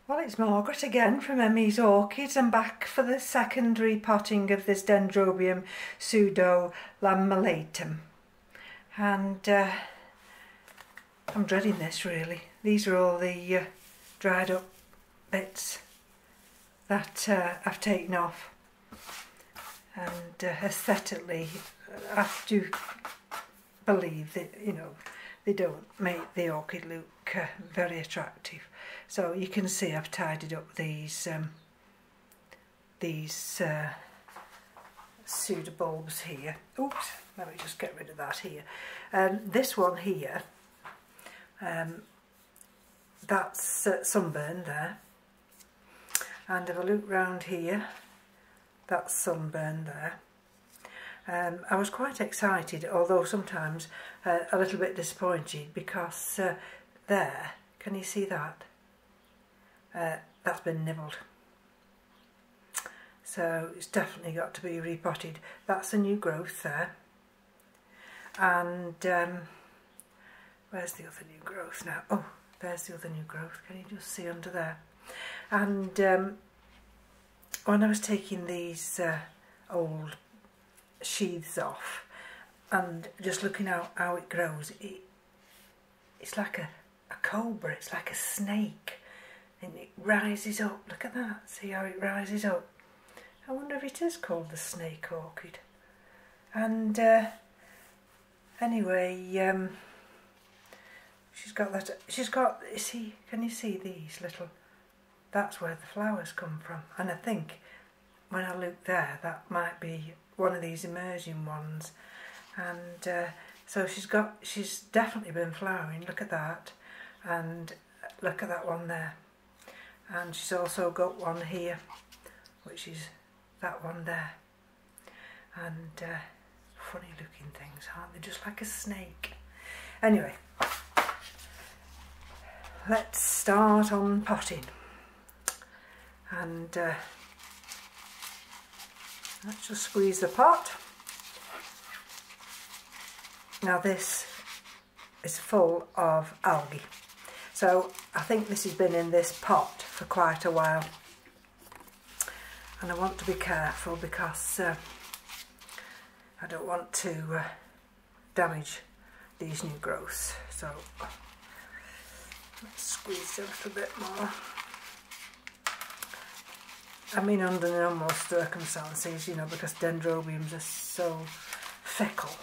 Well, it's Margaret again from M.E.s Orchids. I'm back for the second repotting of this Dendrobium pseudolamellatum. And I'm dreading this really. These are all the dried up bits that I've taken off. And aesthetically, I do believe that, you know, they don't make the orchid look very attractive. So you can see I've tidied up these pseudobulbs here. Oops, let me just get rid of that here. This one here, that's sunburned there. And if I look round here, that's sunburned there. I was quite excited, although sometimes a little bit disappointed, because there, can you see that? That's been nibbled. So it's definitely got to be repotted. That's a new growth there. And where's the other new growth now? Oh, there's the other new growth. Can you just see under there? And when I was taking these old sheaths off and just looking at how it grows, it's like a cobra, it's like a snake, and it rises up. Look at that, see how it rises up. I wonder if it is called the snake orchid. And anyway, she's got that, see, can you see these little, that's where the flowers come from. And I think when I look there, that might be one of these emerging ones. And so she's definitely been flowering. Look at that, and look at that one there. And she's also got one here, which is that one there. And funny looking things, aren't they? Just like a snake. Anyway, let's start on potting. And let's just squeeze the pot. Now this is full of algae. So I think this has been in this pot for quite a while. And I want to be careful because I don't want to damage these new growths. So let's squeeze a little bit more. I mean, under normal circumstances, you know, because dendrobiums are so fickle,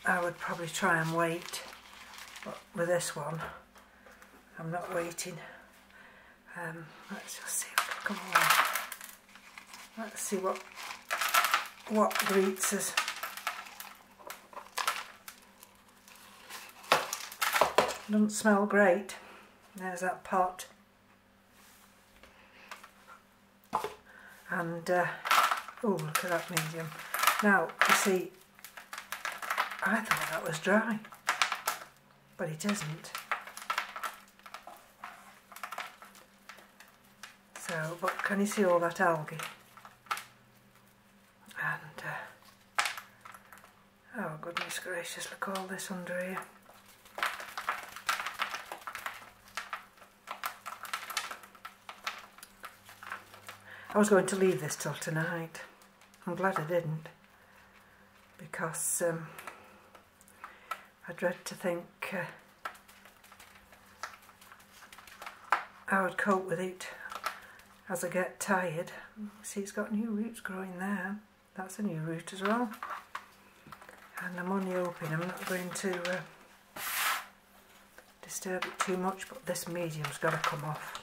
I would probably try and wait. But with this one, I'm not waiting. Let's just see if we can come along. Let's see what greets us. Doesn't smell great. There's that pot. And oh, look at that medium. Now you see, I thought that was dry, but it isn't. So, but can you see all that algae? And oh goodness gracious, look all this under here. I was going to leave this till tonight. I'm glad I didn't, because I dread to think I would cope with it as I get tired. See, it's got new roots growing there. That's a new root as well. And I'm only hoping I'm not going to disturb it too much, but this medium's got to come off.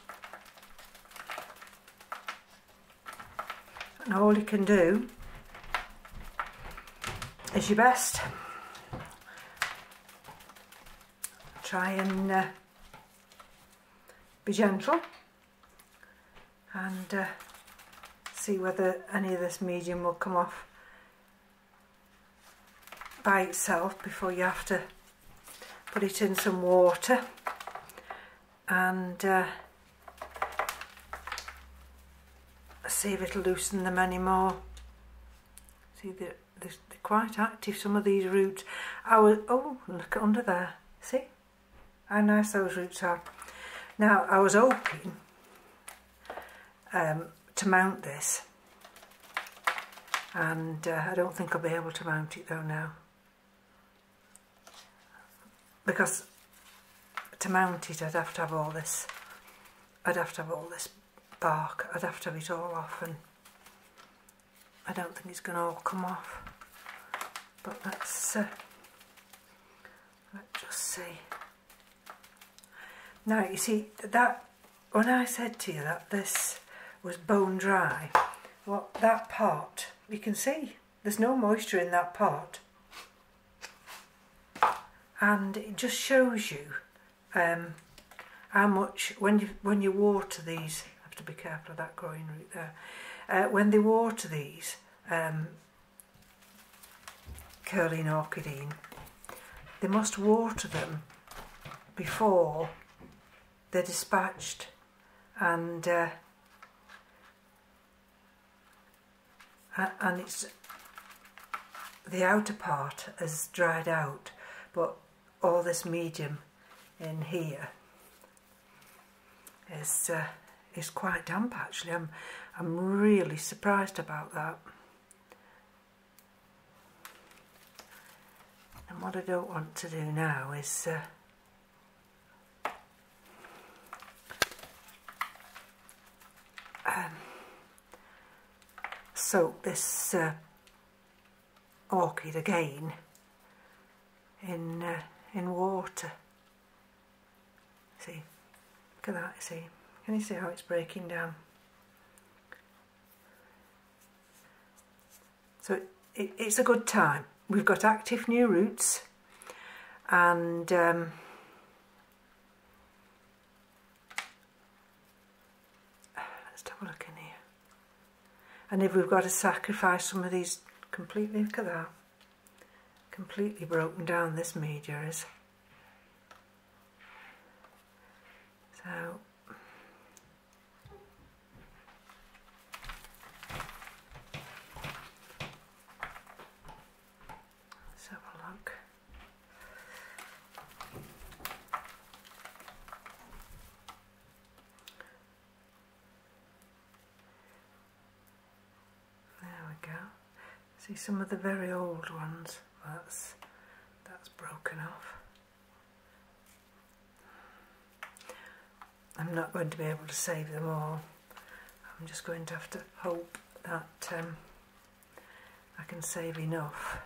And all you can do is your best. Try and be gentle and see whether any of this medium will come off by itself before you have to put it in some water and see if it'll loosen them anymore. See, they're quite active, some of these roots. Oh, look under there. See how nice those roots are. Now I was hoping to mount this, and I don't think I'll be able to mount it though now, because to mount it I'd have to have all this, bark, I'd have to have it all off, and I don't think it's going to all come off. But let's just see. Now you see that when I said to you that this was bone dry, well, that part, you can see there's no moisture in that part, and it just shows you how much when you water these. I have to be careful of that growing root there. When they water these curling orchidine, they must water them before they're dispatched, and it's the outer part has dried out, but all this medium in here is quite damp actually. I'm really surprised about that. And what I don't want to do now is soak this orchid again in water. See, look at that. See, can you see how it's breaking down? So it's a good time. We've got active new roots, and let's have a look in here. And if we've got to sacrifice some of these completely, look at that, completely broken down this media is. So let's have a look. There we go. See some of the very old ones. That's broken off. I'm not going to be able to save them all. I'm just going to have to hope that I can save enough.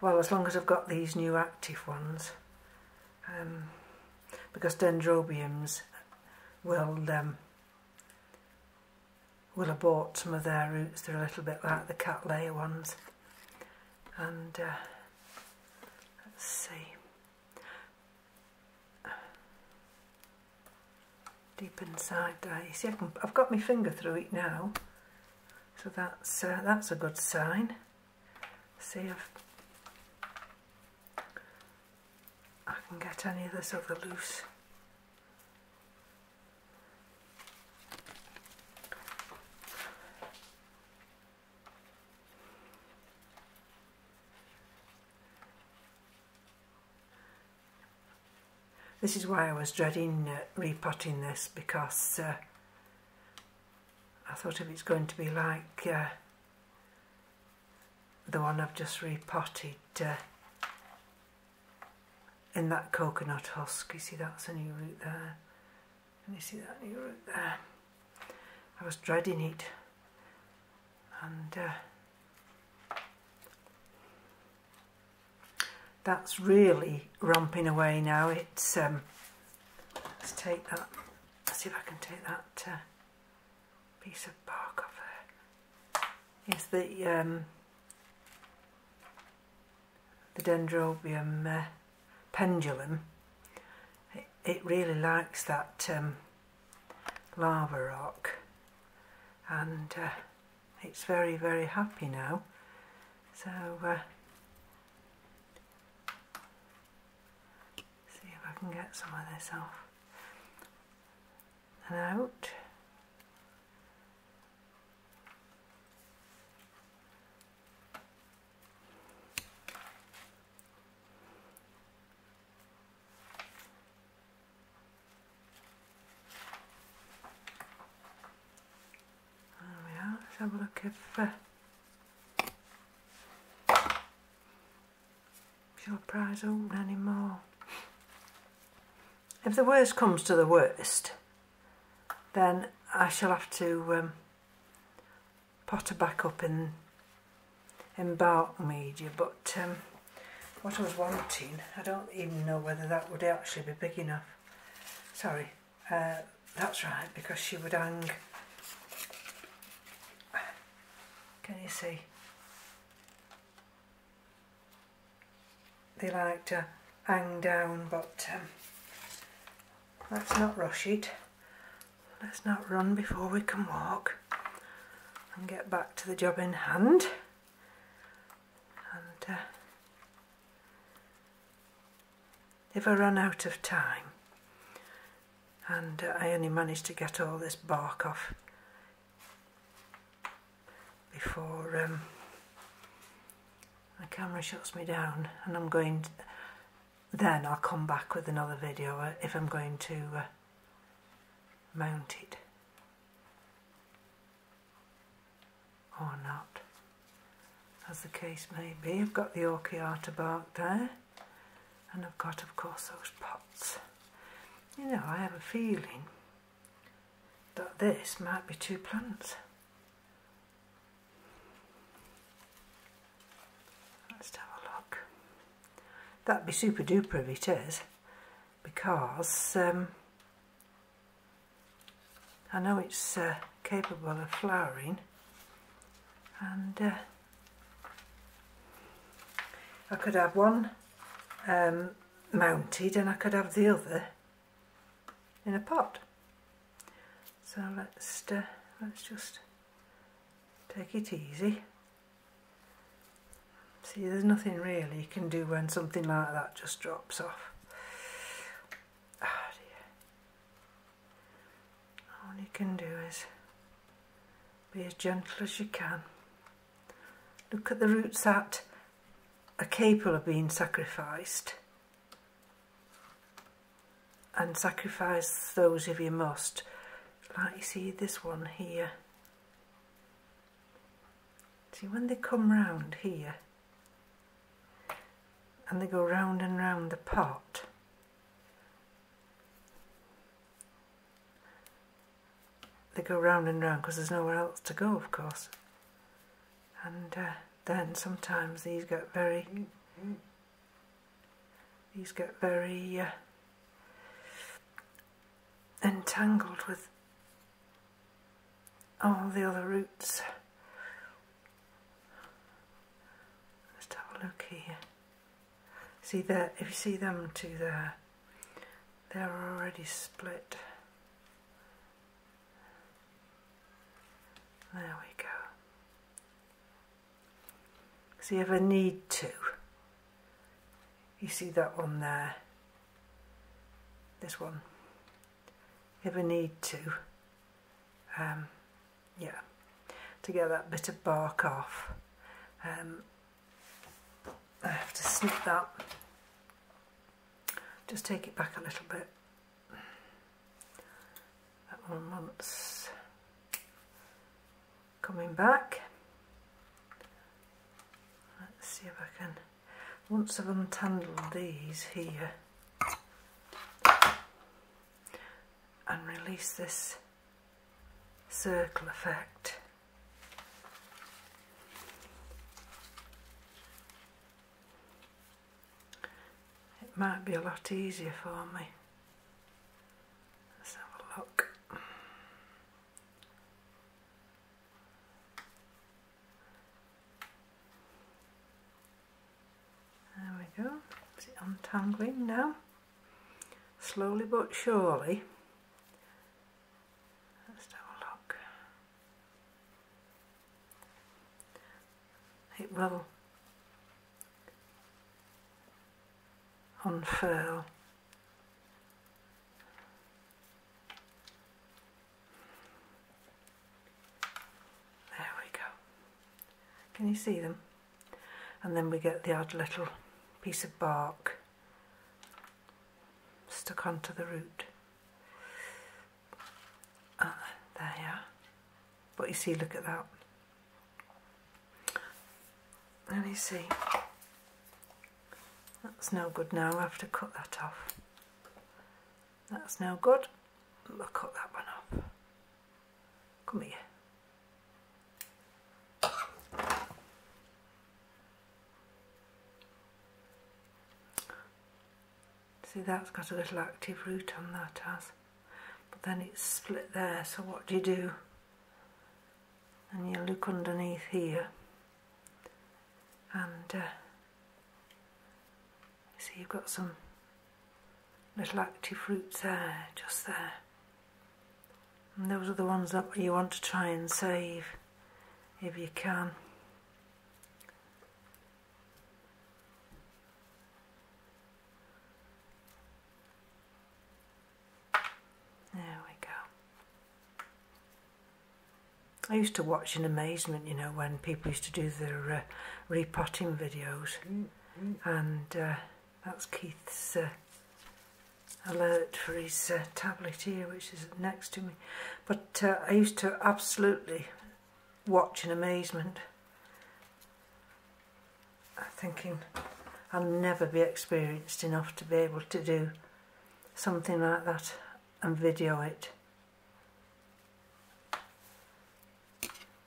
Well, as long as I've got these new active ones, because Dendrobiums will abort some of their roots. They're a little bit like the Cattleya ones. And let's see. Deep inside there, you see, I've got my finger through it now, so that's a good sign. See if I can get any of this other loose. This is why I was dreading repotting this, because I thought if it's going to be like the one I've just repotted in that coconut husk. You see, that's a new root there, and you see that new root there. I was dreading it, and that's really romping away now. It's let's take that. Let's see if I can take that piece of bark off there. Yes, the Dendrobium pendulum. It really likes that lava rock, and it's very, very happy now. So. I can get some of this off and out. have a look if she'll prise open anymore. If the worst comes to the worst, then I shall have to pot her back up in bark media, but what I was wanting, I don't even know whether that would actually be big enough. Sorry, that's right, because she would hang. Can you see? They like to hang down, but let's not rush it. Let's not run before we can walk, and get back to the job in hand. And if I run out of time and I only manage to get all this bark off before the camera shuts me down, and I'm going to, then I'll come back with another video if I'm going to mount it or not, as the case may be. I've got the orchiata bark there, and I've got, of course, those pots. You know, I have a feeling that this might be two plants. Let's have a look. That'd be super duper if it is, because I know it's capable of flowering, and I could have one mounted and I could have the other in a pot. So let's just take it easy. See, there's nothing really you can do when something like that just drops off. Oh dear. All you can do is be as gentle as you can. Look at the roots that are capable of being sacrificed, and sacrifice those if you must. Like you see this one here. See, when they come round here and they go round and round the pot, they go round and round because there's nowhere else to go, of course. And then sometimes these get very entangled with all the other roots. Let's have a look here. See there, if you see them two there, they're already split. There we go. See, if I need to, you see that one there, this one, if I need to, yeah, to get that bit of bark off, I have to snip that, just take it back a little bit. That one wants coming back. Let's see if I can, once I've untangled these here and release this circle effect, it might be a lot easier for me. Let's have a look. There we go. Is it untangling now? Slowly but surely. Let's have a look. It will unfurl. There we go. Can you see them? And then we get the odd little piece of bark stuck onto the root. Ah, there you are. But you see, look at that. Can you see? That's no good now, I have to cut that off. That's no good. I'll cut that one off. Come here. See, that's got a little active root on that has. But then it's split there, so what do? And you look underneath here and see you've got some little active roots there, just there. And those are the ones that you want to try and save if you can. There we go. I used to watch in amazement, you know, when people used to do their repotting videos. And that's Keith's alert for his tablet here, which is next to me. But I used to absolutely watch in amazement, thinking I'll never be experienced enough to be able to do something like that and video it.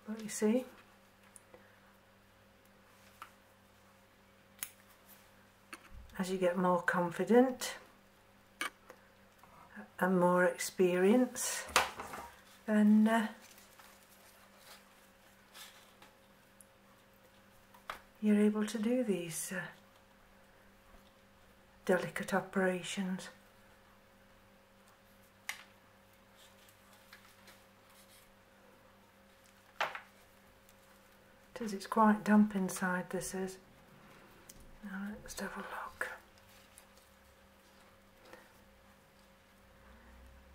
But you see, as you get more confident and more experience, then you're able to do these delicate operations. It's quite damp inside, this is. Now let's have a look.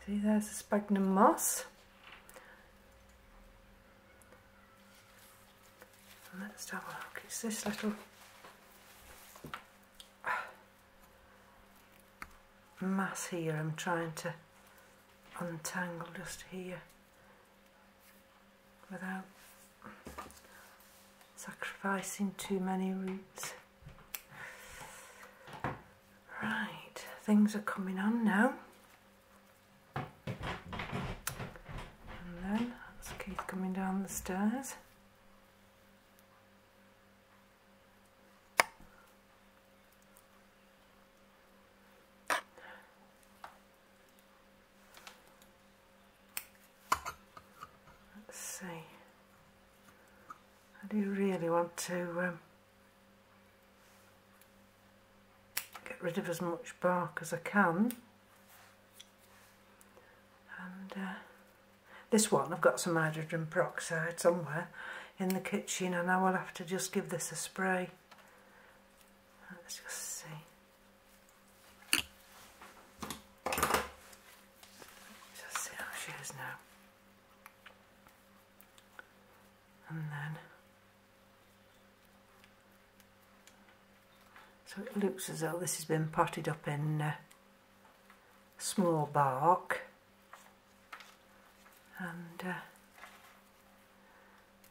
See, there's the sphagnum moss. And let's have a look. It's this little mass here I'm trying to untangle just here without sacrificing too many roots. Right, things are coming on now. And then that's Keith coming down the stairs. Let's see. I do really want to get rid of as much bark as I can. And this one, I've got some hydrogen peroxide somewhere in the kitchen, and I will have to just give this a spray. Let's just see. Just see how she is now. And then, so it looks as though this has been potted up in small bark, and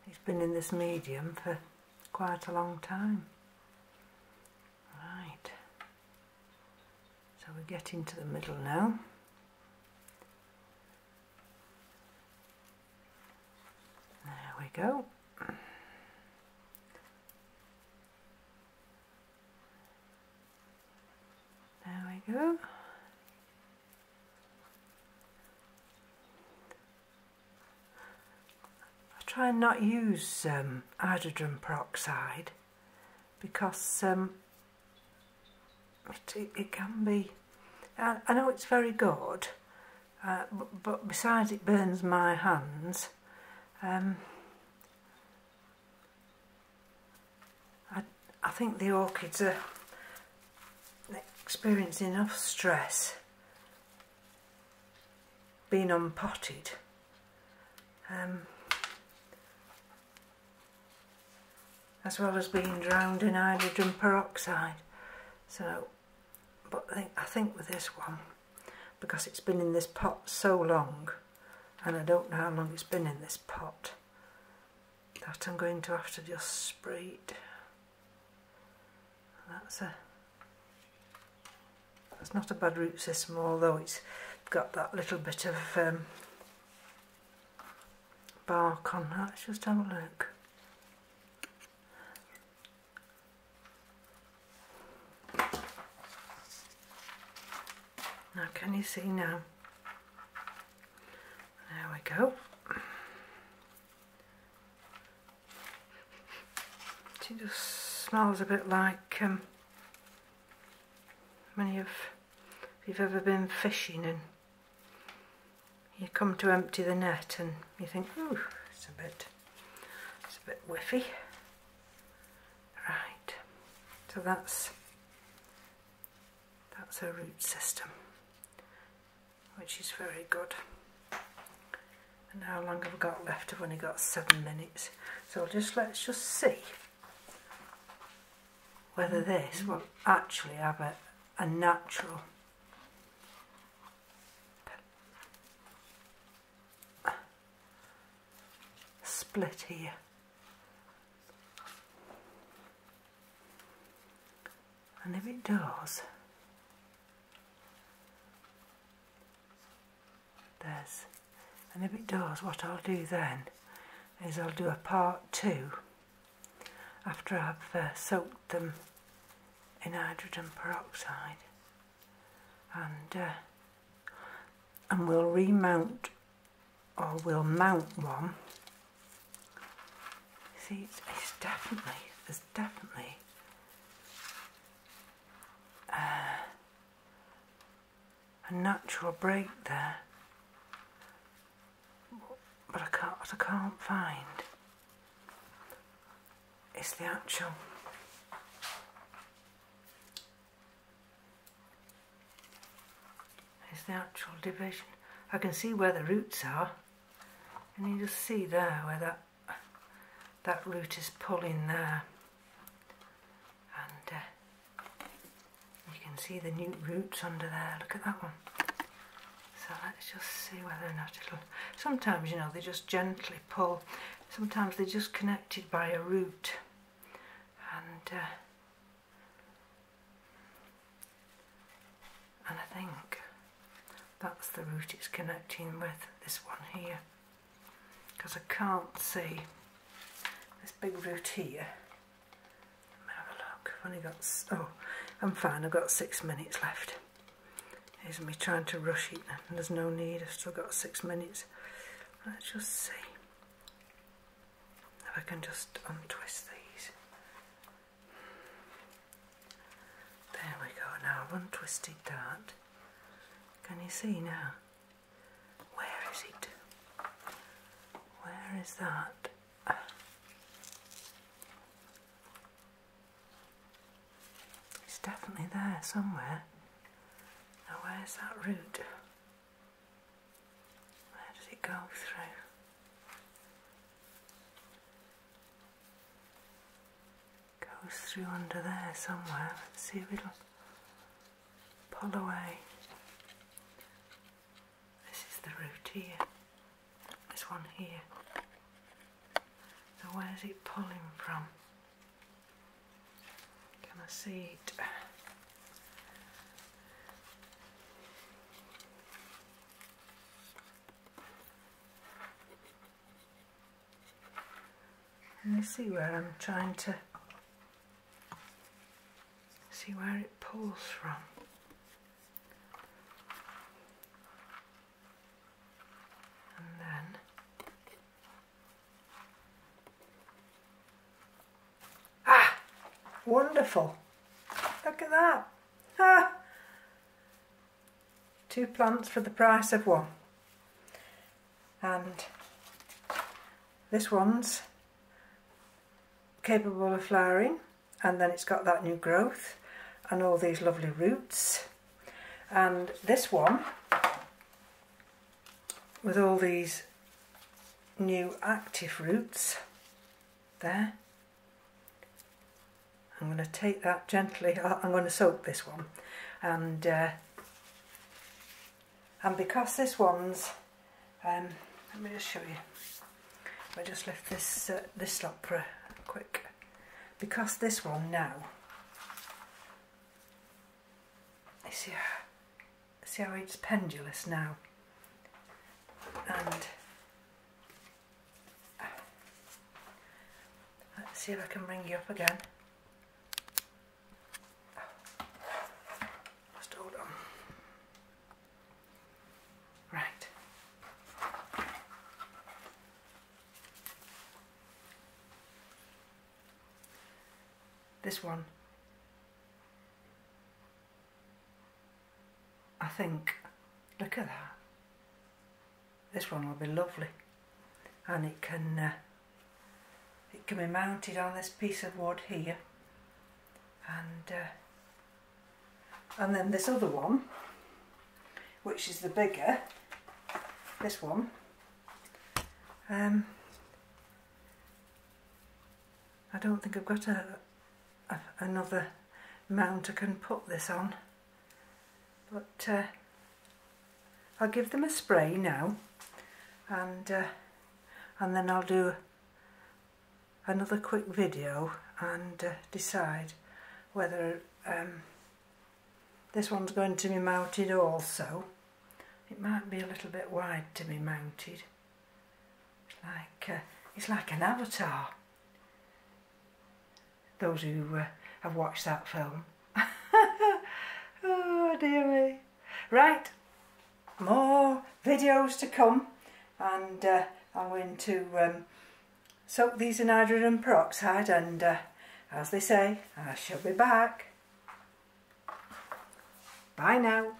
it's been in this medium for quite a long time. Right, so we're getting to the middle now. There we go. There we go. I try and not use hydrogen peroxide because it can be, I know it's very good, but besides it burns my hands, I think the orchids are experiencing enough stress being unpotted, as well as being drowned in hydrogen peroxide. So, but I think with this one, because it's been in this pot so long, and I don't know how long it's been in this pot, that I'm going to have to just spray it That's not a bad root system, although it's got that little bit of bark on that. Let's just have a look. Now can you see now? There we go. It just smells a bit like if you've ever been fishing and you come to empty the net and you think, ooh, it's a bit whiffy. Right, so that's a root system, which is very good. And how long have I got left? I've only got 7 minutes, so let's just see whether this will actually have a natural split here. And if it does, what I'll do then is I'll do a part 2 after I've soaked them in hydrogen peroxide, and we'll remount, or we'll mount one. See, there's definitely a natural break there, but what I can't find is the actual division. I can see where the roots are, and you just see there where that root is pulling there, and you can see the new roots under there. Look at that one. So let's just see whether or not it'll... Sometimes, you know, they just gently pull. Sometimes they're just connected by a root, and I think that's the root it's connecting with, this one here, because I can't see this big root here. Let me have a look. I've only got... Oh, I'm fine, I've got 6 minutes left. Here's me trying to rush it, and there's no need, I've still got 6 minutes. Let's just see if I can just untwist these. There we go, now I've untwisted that. Can you see now? Where is it? Where is that? It's definitely there somewhere. Now where's that root? Where does it go through? Goes through under there somewhere. Let's see if it'll pull away. This is the root here. This one here. So where's it pulling from? Can I see it? And you see where I'm trying to see where it pulls from. And then wonderful! Look at that! Ah! 2 plants for the price of 1. And this one's capable of flowering, and then it's got that new growth and all these lovely roots, and this one with all these new active roots there. I'm going to take that gently, I'm going to soak this one, and because this one's let me just show you. I'll just lift this up for a quick. Because this one now see how it's pendulous now, and let's see if I can bring you up again. Just hold on. Right. This one, I think, look at that. This one will be lovely, and it can be mounted on this piece of wood here, and then this other one, which is the bigger, this one, I don't think I've got another mount I can put this on, but I'll give them a spray now, and then I'll do another quick video and decide whether this one's going to be mounted also. It might be a little bit wide to be mounted. It's like an avatar. Those who have watched that film. Oh dear me. Right, more videos to come, and I'm going to soak these in hydrogen peroxide, and as they say, I shall be back. Bye now.